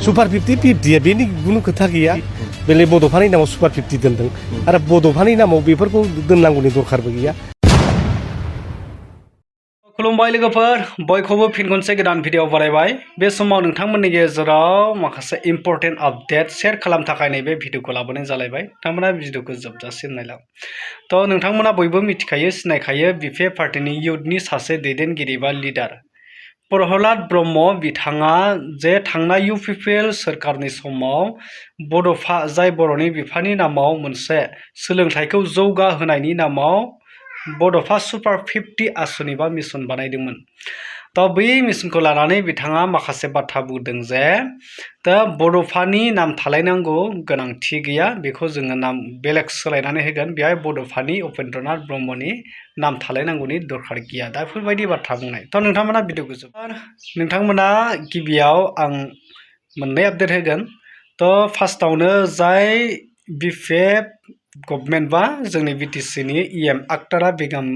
Super 50-50 बेनि गुबुन खोथा गैया बेले बड'फानि नामाव सुपार 50 दोनदों आरो बड'फानि नामाव बेफोरखौ दोननांगौनि दरखारबो गैया। खुलुमबाय लोगोफोर बयखौबो फिन खनसे गोदान भिडिअ बानायबाय बे समाव नोंथांमोननि गेजेराव माखासे इम्पर्टेन्ट आपडेट शेयार खालामनो थाखाय नैबे भिडिअखौ लाबोनाय जालायबाय नोंथांमोना भिडिअखौ जोबजासिम नायलां। थ' नोंथांमोना बयबो मिथिखायो सिनायखायो बिपि पार्टीनि इयुथनि सासे दैदेनगिरि बा लिडार प्रहलाद ब्रह्म बिथाङा जे थांनाय इउपिपिएल सोरखारनि समाव बड'फा जाय बर'नि बिफानि नामाव मोनसे सोलोंथाइखौ जौगाहोनायनि नामाव बड'फा सुपार 50 आसनि बा मिशन बानायदोंमोन। दा बै मिशनखौ लानानै बिथाङा माखासे बाथ्रा बुंदों जे दा बड'फानि नाम थालायनांगौ गोनांथि गैया बेखौ जोङो नाम बेलेग सोलायनानै होगोन बेहाय बड'फानि उपेन्द्रनाथ ब्रह्मनि नाम थालायनांगौनि दरखार गैया दा बेफोरबायदि बाथ्रा बुंनाय। थ' नोंथांमोना भिडिअखौ नोंथांमोना गिबियाव आं मोननै आपडेट होगोन। थ' फार्स्टआवनो जाय बिपिएफ गभर्नमेन्ट बा जोंनि बिटिसिनि इएम आखतारा बेगम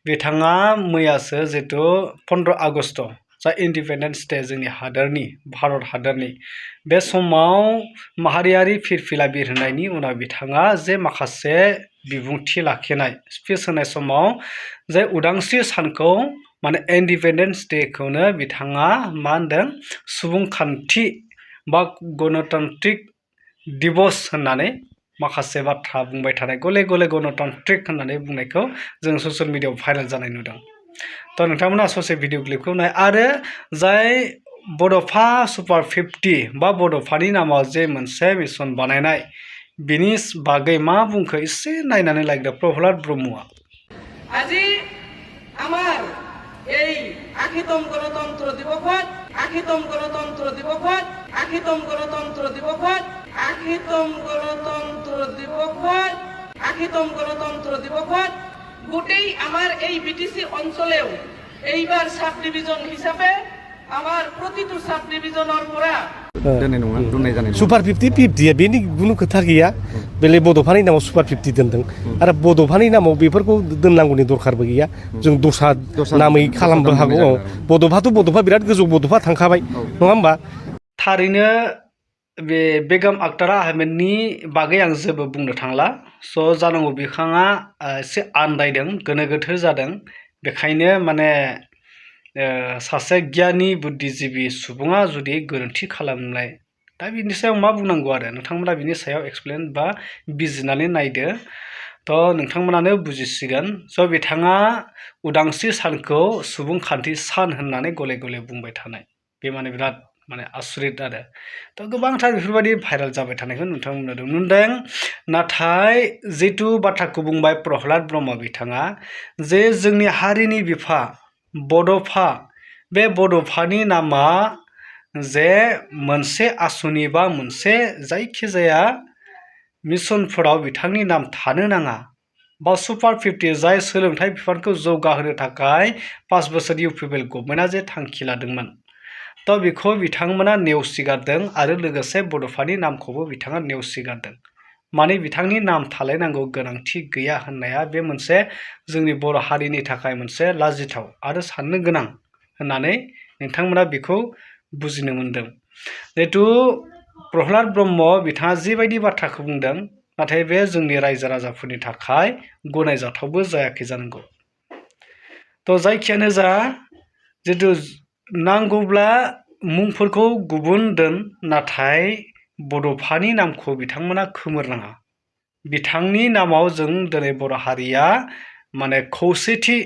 बिथाङा मैयासो जितु 15 आगस्ट जा इन्डिपेन्डेन्स डे जोंनि हादरनि भारत हादरनि बे समाव माहारियारि फिरफिला बिरहोनायनि उनाव बिथाङा जे माखासे बिबुंथि लाखिनाय स्पिच होनाय समाव जे उदांस्रि सानखौ माने इन्डिपेन्डेन्स डेखौनो बिथाङा मा होनदों सुबुंखान्थि बा गणतान्त्रिक दिबस होननानै माखासे बाथ्रा बुंबाय थानाय गले गले गणतान्त्रिक होननानै बुंनायखौ जों ससियेल मिडियायाव भाइरेल जानाय नुदों। थ' नोंथांमोना ससे भिडिअ क्लिपखौ नाय आरो जाय बड'फा सुपार 50 बा बड'फानि नामाव जे मोनसे मिशन बानायनाय बिनि बागै मा बुंखो एसे नायनानै लायदो प्रहलाद ब्रह्मआ। আজি আমার এই ৮০তম গণতন্ত্র দিবসত ৮০তম গণতন্ত্র দিবসত ৮০তম গণতন্ত্র দিবসত ৮০তম গণতন্ত্র দিবসত ৮০তম গণতন্ত্র দিবসত গোটেই আমার এই বিটিসি অঞ্চলেও এইবার সাব ডিভিজন হিসাবে আমার প্রতিটো সাব ডিভিজনের পৰা सुपार 50-50 बेनि गुबुन खोथा गैया बेले बड'फानि नामाव सुपार 50 दोनदों आरो बड'फानि नामाव बेफोरखौ दोननांगौनि दरखारबो गैया। जों दस्रा नामै खालामनो हागौ। बड'फाथ' बड'फा बिराद गोजौ बड'फा थांखाबाय नङा होमबा। थारैनो बे बेगम आखतारा आहमेदनि बागै आं जेबो बुंनो थांला स' जानांगौ बिथाङा एसे आन्दायदों गोनो गोथो जादों बेखायनो माने सासे गियानि बुद्धिजिबि सुबुङा जुदि गोरोन्थि खालामनाय दा बिनि सायाव मा बुंनांगौ आरो नोंथांमोना बिनि सायाव एक्सप्लेन बा बिजिरनानै नायदो थ' नोंथांमोनानो बुजिसिगोन। स' बिथाङा उदांस्रि सानखौ सुबुंखान्थि सान होननानै गले गले बुंबाय थानाय बे माने बिराद माने आसरित आरो थ' गोबांथार बेफोरबायदि भाइरेल जाबाय थानायखौ नोंथांमोना नुदों। नाथाय जिथु बाथ्राखौ बुंबाय प्रहलाद ब्रह्म बिथाङा जे जोंनि हारिनि बिफा बड'फा बे बड'फानि नामा जे मोनसे आसनि बा मोनसे जायखिजाया मिशनफोराव बिथांनि नाम थानो नाङा बा सुपार 50 जाय सोलोंथाइ बिफानखौ जौगाहोनो थाखाय 5 बोसोर इउपिपिएल गभर्नमेन्टआ जे थांखि लादोंमोन थ' बेखौ बिथांमोना नेवसिगारदों आरो लोगोसे बड'फानि नामखौबो बिथाङा नेवसिगारदों माने बिथांनि नाम थालायनांगौ गोनांथि गैया होननाया बे मोनसे जोंनि बर' हारिनि थाखाय मोनसे लाजिथाव आरो साननो गोनां होननानै नोंथांमोना बेखौ बुजिनो मोनदों। जिहेतु प्रहलाद ब्रह्म बिथाङा जिबायदि बाथ्राखौ बुंदों नाथाय बे जोंनि रायजो राजाफोरनि थाखाय गनायजाथावबो जायाखै जानांगौ। थ' जायखियानो जा जितु नांगौब्ला मुंफोरखौ गुबुन दोन नाथाय बड'फानि नामखौ बिथांमोना खोमोरनाङा। बिथांनि नामाव जों दिनै बर' हारिया माने खौसेथि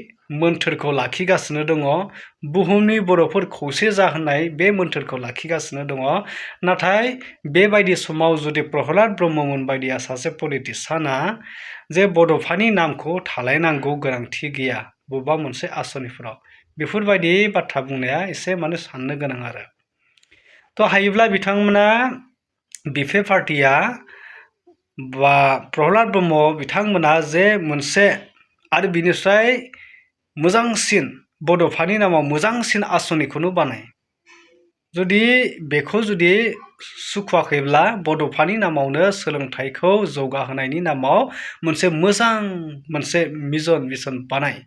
मोन्थोरखौ लाखिगासिनो दङ बुहुमनि बर'फोर खौसे जा होननाय बे मोन्थोरखौ लाखिगासिनो दङ। नाथाय बेबायदि समाव जुदि प्रहलाद ब्रह्ममोन बायदिया सासे पलिटिसियाना जे बड'फानि नामखौ थालायनांगौ गोनांथि गैया बबेबा मोनसे आसनिफोराव बेफोरबायदि बाथ्रा बुंनाया एसे माने साननो गोनां आरो थ' हायोब्ला बिथांमोना बिपि पार्टीया बा प्रहलाद ब्रह्म बिथांमोना जे मोनसे आरो बिनिफ्राय मोजांसिन बड'फानि नामाव मोजांसिन आसनिखौनो बानाय जुदि बेखौ जुदि सुखुवाखैब्ला बड'फानि नामावनो सोलोंथाइखौ जौगाहोनायनि नामाव मोनसे मोजां मोनसे मिशन बानाय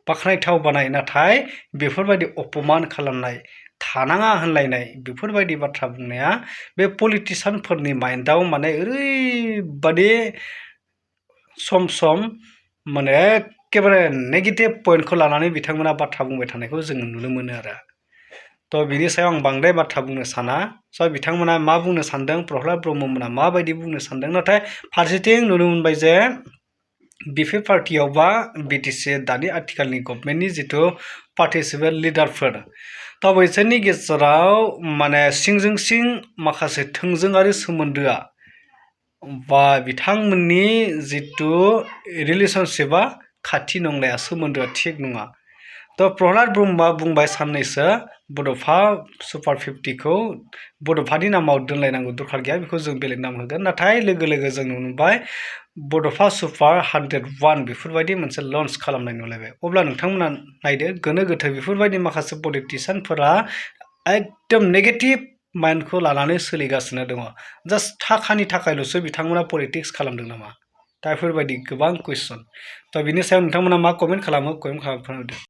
बाख्नायथाव बानाय नाथाय बेफोरबायदि अपमान खालामनाय थानाङा होनलायनाय बेफोरबायदि बाथ्रा बुंनाया बे पलिटिसियानफोरनि माइन्डआव माने ओरैबादि सम सम माने एखेबारे नेगेटिभ पइन्टखौ लानानै बिथांमोना बाथ्रा बुंबाय थानायखौ जों नुनो मोनो आरो थ' बिनि सायाव आं बांद्राय बाथ्रा बुंनो साना स' बिथांमोना मा बुंनो सानदों प्रह्लाद ब्रह्ममोना माबायदि बुंनो सानदों नाथाय फारसेथिं नुनो मोनबाय जे बिपि पार्टियाव बा बिटिसि दानि आथिखालनि गभर्नमेन्टनि जिथु पार्टिसिपेट लिडारफोर दा बैसोरनि गेजेराव माने सिंजों सिं माखासे थोंजोङारि सोमोन्दोआ बा बिथांमोननि जिथु रिलेसनशिपआ खाथि नंलाया सोमोन्दोआ थिग नङा थ' प्रह्लाद ब्रह्मआ बुंबाय साननैसो बड'फा सुपार 50खौ बड'फानि नामाव दोनलायनांगौ दरखार गैया बेखौ जों बेलेग नाम होगोन नाथाय लोगो लोगो जों नुबाय बड'फा सुपार 101 बेफोरबायदि मोनसे लन्च खालामनाय नुलायबाय अब्ला नोंथांमोना नायदो गोनो गोथो बेफोरबायदि माखासे पलिटिसियानफोरा एकदम नेगेटिभ माइन्डखौ लानानै सोलिगासिनो दङ जास्ट थाखानि थाखायल'सो बिथांमोना पलिटिक्स खालामदों नामा दा बेफोरबायदि गोबां कुइसन थ' बिनि सायाव नोंथांमोना मा कमेन्ट खालामो कमेन्ट खालामफोरदो